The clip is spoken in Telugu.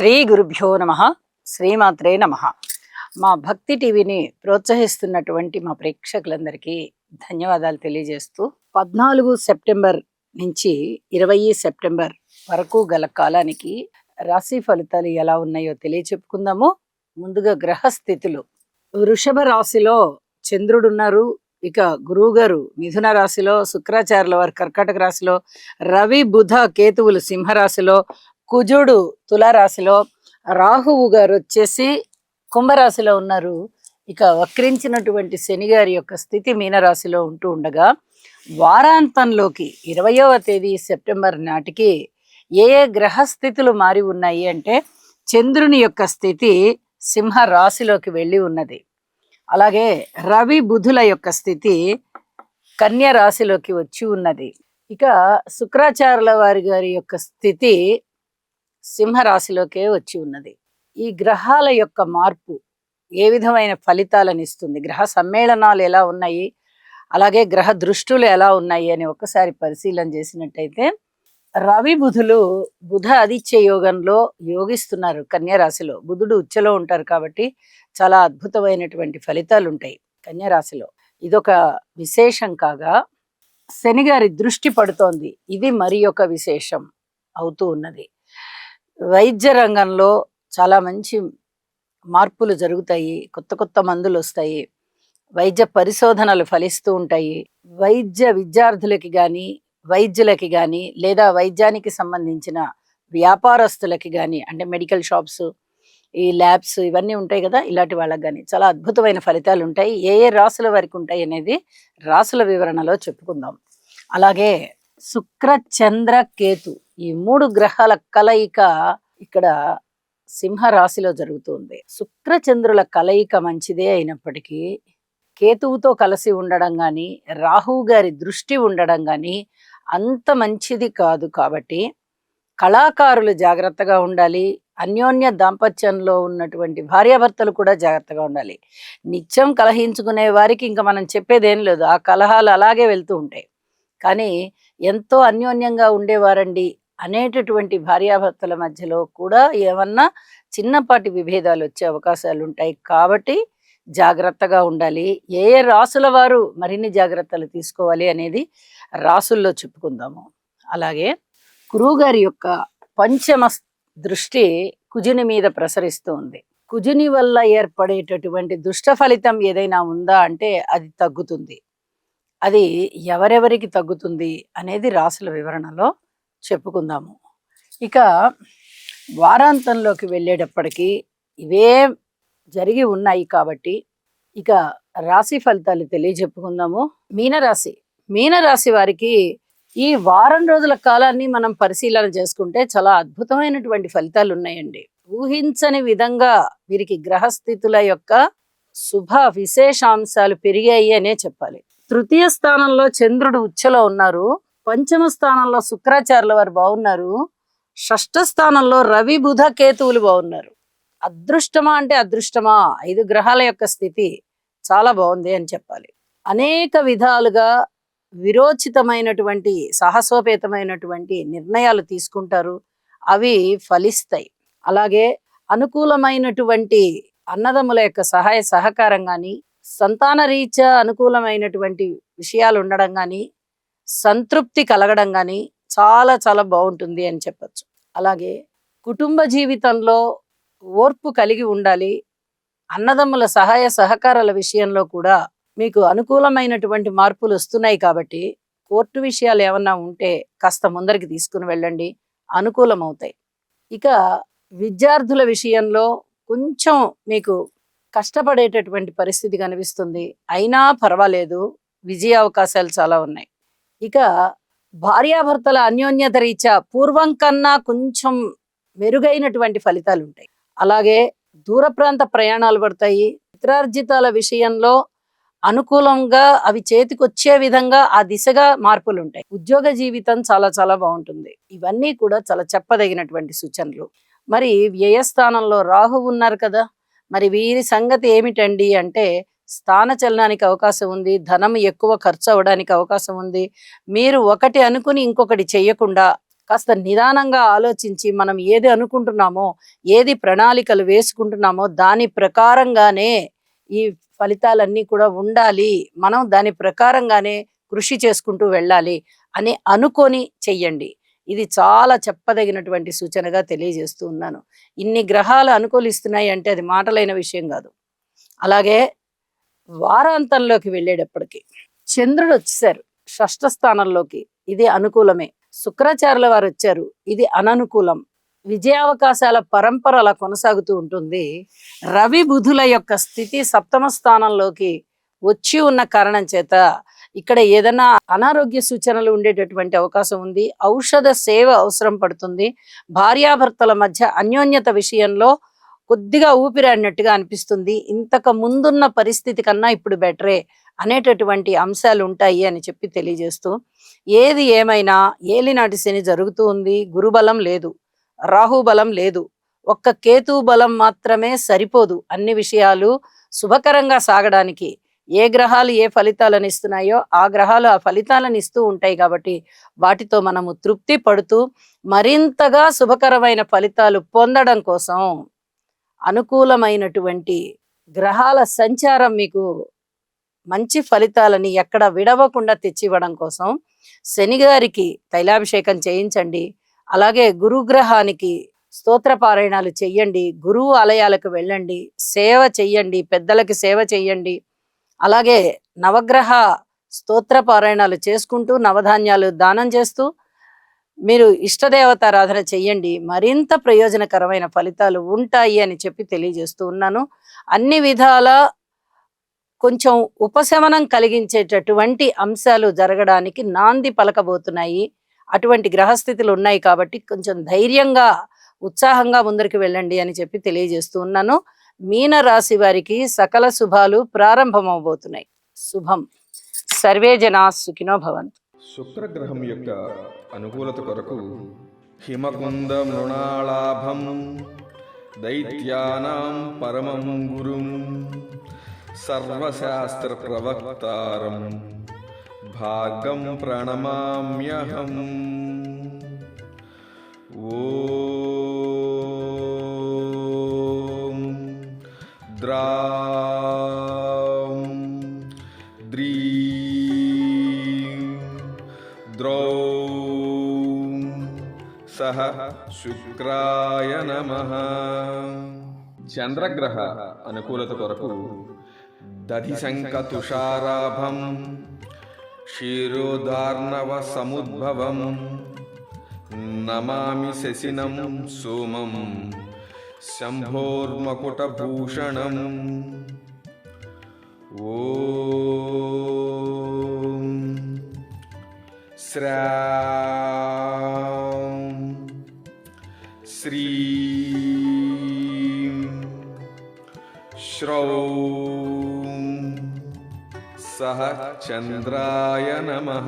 శ్రీ గురుభ్యో నమః. శ్రీమాత్రే నమః. మా భక్తి టీవీని ప్రోత్సహిస్తున్నటువంటి మా ప్రేక్షకులందరికీ ధన్యవాదాలు తెలియజేస్తూ 14 సెప్టెంబర్ నుంచి 20 సెప్టెంబర్ వరకు గల కాలానికి రాశి ఫలితాలు ఎలా ఉన్నాయో తెలియచెప్పుకుందాము. ముందుగా గ్రహస్థితులు. వృషభ రాశిలో చంద్రుడు ఉన్నారు. ఇక గురువు గారు మిథున రాశిలో, శుక్రాచార్యుల వారు కర్కాటక రాశిలో, రవి బుధ కేతువులు సింహరాశిలో, కుజుడు తులారాశిలో, రాహువు గారు వచ్చేసి కుంభరాశిలో ఉన్నారు. ఇక వక్రించినటువంటి శని గారి యొక్క స్థితి మీనరాశిలో ఉంటూ ఉండగా వారాంతంలోకి 20వ తేదీ సెప్టెంబర్ నాటికి ఏ ఏ గ్రహస్థితులు మారి ఉన్నాయి అంటే చంద్రుని యొక్క స్థితి సింహ రాశిలోకి వెళ్ళి ఉన్నది. అలాగే రవి బుధుల యొక్క స్థితి కన్య రాశిలోకి వచ్చి ఉన్నది. ఇక శుక్రాచార్యుల వారి గారి యొక్క స్థితి సింహరాశిలోకే వచ్చి ఉన్నది. ఈ గ్రహాల యొక్క మార్పు ఏ విధమైన ఫలితాలను ఇస్తుంది, గ్రహ సమ్మేళనాలు ఎలా ఉన్నాయి, అలాగే గ్రహ దృష్టులు ఎలా ఉన్నాయి అని ఒకసారి పరిశీలన చేసినట్టయితే రవి బుధులు బుధ ఆదిత్య యోగంలో యోగిస్తున్నారు. కన్య రాశిలో బుధుడు ఉచ్చలో ఉంటారు కాబట్టి చాలా అద్భుతమైనటువంటి ఫలితాలు ఉంటాయి కన్య రాశిలో. ఇదొక విశేషం కాగా శని గారి దృష్టి పడుతోంది. ఇది మరి ఒక విశేషం అవుతూ ఉన్నది. వైద్య రంగంలో చాలా మంచి మార్పులు జరుగుతాయి. కొత్త కొత్త మందులు వస్తాయి. వైద్య పరిశోధనలు ఫలిస్తూ ఉంటాయి. వైద్య విద్యార్థులకి కానీ, వైద్యులకి కానీ, లేదా వైద్యానికి సంబంధించిన వ్యాపారస్తులకి కానీ, అంటే మెడికల్ షాప్స్, ఈ ల్యాబ్స్ ఇవన్నీ ఉంటాయి కదా, ఇలాంటి వాళ్ళకి కానీ చాలా అద్భుతమైన ఫలితాలు ఉంటాయి. ఏ ఏ రాసుల వరకు ఉంటాయి అనేది రాసుల వివరణలో చెప్పుకుందాం. అలాగే శుక్ర చంద్ర కేతు ఈ 3 గ్రహాల కలయిక ఇక్కడ సింహ రాశిలో జరుగుతుంది. శుక్ర చంద్రుల కలయిక మంచిదే అయినప్పటికీ కేతువుతో కలిసి ఉండడం కానీ, రాహువు గారి దృష్టి ఉండడం కానీ అంత మంచిది కాదు. కాబట్టి కళాకారులు జాగ్రత్తగా ఉండాలి. అన్యోన్య దాంపత్యంలో ఉన్నటువంటి భార్యాభర్తలు కూడా జాగ్రత్తగా ఉండాలి. నిత్యం కలహించుకునే వారికి ఇంకా మనం చెప్పేదేం లేదు, ఆ కలహాలు అలాగే వెళ్తూ ఉంటాయి. కానీ ఎంతో అన్యోన్యంగా ఉండేవారండి అనేటటువంటి భార్యాభర్తల మధ్యలో కూడా ఏమన్నా చిన్నపాటి విభేదాలు వచ్చే అవకాశాలు ఉంటాయి. కాబట్టి జాగ్రత్తగా ఉండాలి. ఏ ఏ రాసుల వారు మరిన్ని జాగ్రత్తలు తీసుకోవాలి అనేది రాసుల్లో చెప్పుకుందాము. అలాగే గురువు గారి యొక్క పంచమ దృష్టి కుజుని మీద ప్రసరిస్తూ ఉంది. కుజుని వల్ల ఏర్పడేటటువంటి దుష్ట ఫలితం ఏదైనా ఉందా అంటే అది తగ్గుతుంది. అది ఎవరెవరికి తగ్గుతుంది అనేది రాసుల వివరణలో చెప్పుకుందాము. ఇక వారాంతంలోకి వెళ్ళేటప్పటికీ ఇవే జరిగి ఉన్నాయి కాబట్టి ఇక రాశి ఫలితాలు తెలియజెప్పుకుందాము. మీనరాశి వారికి ఈ వారం రోజుల కాలాన్ని మనం పరిశీలన చేసుకుంటే చాలా అద్భుతమైనటువంటి ఫలితాలు ఉన్నాయండి. ఊహించని విధంగా వీరికి గ్రహస్థితుల యొక్క శుభ విశేషాంశాలు పెరిగాయి అనే చెప్పాలి. తృతీయ స్థానంలో చంద్రుడు ఉచ్చలో ఉన్నారు. పంచమ స్థానంలో శుక్రాచార్యుల వారు బాగున్నారు. షష్ఠ స్థానంలో రవి బుధ కేతువులు బాగున్నారు. అదృష్టమా అంటే అదృష్టమా, 5 గ్రహాల యొక్క స్థితి చాలా బాగుంది అని చెప్పాలి. అనేక విధాలుగా విరోచితమైనటువంటి సాహసోపేతమైనటువంటి నిర్ణయాలు తీసుకుంటారు, అవి ఫలిస్తాయి. అలాగే అనుకూలమైనటువంటి అన్నదమ్ముల యొక్క సహాయ సహకారం కానీ, సంతాన రీత్యా అనుకూలమైనటువంటి విషయాలు ఉండడం కానీ, సంతృప్తి కలగడం కానీ చాలా చాలా బాగుంటుంది అని చెప్పచ్చు. అలాగే కుటుంబ జీవితంలో ఓర్పు కలిగి ఉండాలి. అన్నదమ్ముల సహాయ సహకారాల విషయంలో కూడా మీకు అనుకూలమైనటువంటి మార్పులు వస్తున్నాయి. కాబట్టి కోర్టు విషయాలు ఏమన్నా ఉంటే కాస్త ముందరికి తీసుకుని వెళ్ళండి, అనుకూలమవుతాయి. ఇక విద్యార్థుల విషయంలో కొంచెం మీకు కష్టపడేటటువంటి పరిస్థితి కనిపిస్తుంది. అయినా పర్వాలేదు, విజయ అవకాశాలు చాలా ఉన్నాయి. ఇక భార్యాభర్తల అన్యోన్యత రీత్యా పూర్వం కన్నా కొంచెం మెరుగైనటువంటి ఫలితాలు ఉంటాయి. అలాగే దూర ప్రాంత ప్రయాణాలు పడతాయి. పిత్రార్జితాల విషయంలో అనుకూలంగా అవి చేతికొచ్చే విధంగా ఆ దిశగా మార్పులు ఉంటాయి. ఉద్యోగ జీవితం చాలా చాలా బాగుంటుంది. ఇవన్నీ కూడా చాలా చెప్పదగినటువంటి సూచనలు. మరి వ్యయస్థానంలో రాహు ఉన్నారు కదా, మరి వీరి సంగతి ఏమిటండి అంటే స్థాన చలనానికి అవకాశం ఉంది. ధనం ఎక్కువ ఖర్చు అవడానికి అవకాశం ఉంది. మీరు ఒకటి అనుకుని ఇంకొకటి చెయ్యకుండా కాస్త నిదానంగా ఆలోచించి మనం ఏది అనుకుంటున్నామో, ఏది ప్రణాళికలు వేసుకుంటున్నామో దాని ప్రకారంగానే ఈ ఫలితాలన్నీ కూడా ఉండాలి. మనం దాని ప్రకారంగానే కృషి చేసుకుంటూ వెళ్ళాలి అని అనుకోని చెయ్యండి. ఇది చాలా చెప్పదగినటువంటి సూచనగా తెలియజేస్తూ ఉన్నాను. ఇన్ని గ్రహాలు అనుకూలిస్తున్నాయి అంటే అది మాటలైన విషయం కాదు. అలాగే వారాంతంలోకి వెళ్ళేటప్పటికి చంద్రుడు వచ్చేసారు షష్ఠ స్థానంలోకి. ఇది అనుకూలమే. శుక్రాచార్యుల వారు వచ్చారు. ఇది అననుకూలం. విజయావకాశాల పరంపర అలా కొనసాగుతూ ఉంటుంది. రవి బుధుల యొక్క స్థితి సప్తమ స్థానంలోకి వచ్చి ఉన్న కారణం చేత ఇక్కడ ఏదైనా అనారోగ్య సూచనలు ఉండేటటువంటి అవకాశం ఉంది. ఔషధ సేవ అవసరం పడుతుంది. భార్యాభర్తల మధ్య అన్యోన్యత విషయంలో కొద్దిగా ఊపిరాడినట్టుగా అనిపిస్తుంది. ఇంతకు ముందున్న పరిస్థితి కన్నా ఇప్పుడు బెటరే అనేటటువంటి అంశాలు ఉంటాయి అని చెప్పి తెలియజేస్తూ, ఏది ఏమైనా ఏలినాటి శని జరుగుతూ ఉంది. గురుబలం లేదు, రాహుబలం లేదు, ఒక్క కేతు బలం మాత్రమే సరిపోదు అన్ని విషయాలు శుభకరంగా సాగడానికి. ఏ గ్రహాలు ఏ ఫలితాలను ఇస్తున్నాయో ఆ గ్రహాలు ఆ ఫలితాలను ఇస్తూ ఉంటాయి. కాబట్టి వాటితో మనము తృప్తి పడుతూ మరింతగా శుభకరమైన ఫలితాలు పొందడం కోసం అనుకూలమైనటువంటి గ్రహాల సంచారం మీకు మంచి ఫలితాలని ఎక్కడ విడవకుండా తెచ్చివ్వడం కోసం శనిగారికి తైలాభిషేకం చేయించండి. అలాగే గురుగ్రహానికి స్తోత్ర పారాయణాలు చెయ్యండి. గురువు ఆలయాలకు వెళ్ళండి, సేవ చెయ్యండి, పెద్దలకి సేవ చెయ్యండి. అలాగే నవగ్రహ స్తోత్ర పారాయణాలు చేసుకుంటూ నవధాన్యాలు దానం చేస్తూ మీరు ఇష్టదేవతారాధన చెయ్యండి. మరింత ప్రయోజనకరమైన ఫలితాలు ఉంటాయి అని చెప్పి తెలియజేస్తూ ఉన్నాను. అన్ని విధాల కొంచెం ఉపశమనం కలిగించేటటువంటి అంశాలు జరగడానికి నాంది పలకబోతున్నాయి. అటువంటి గ్రహస్థితులు ఉన్నాయి కాబట్టి కొంచెం ధైర్యంగా ఉత్సాహంగా ముందరికి వెళ్ళండి అని చెప్పి తెలియజేస్తూ ఉన్నాను. మీన రాశి వారికి సకల శుభాలు ప్రారంభమవబోతున్నాయి. శుభం. సర్వే జనా సుఖినో భవంతు. శుక్రగ్రహం యొక్క అనుకూలత కొరకు హిమకుంద మృణాళాభం దైత్యానాం పరమం గురుం సర్వశాస్త్ర ప్రవక్తారం భాగం ప్రణమామ్యహం. ఓం ద్రాం ద్రీం ద్రౌం సహ శుక్రాయ నమః. చంద్రగ్రహ అనుకూలత కొరకు దధిశంక తుషారాభం క్షీరోదార్ణవ సముద్భవం నమామి శశినం సోమం శంభోర్మకుటభూషణం. ఓం శ్రాం శ్రీం శ్రౌం సహ చంద్రాయ నమః.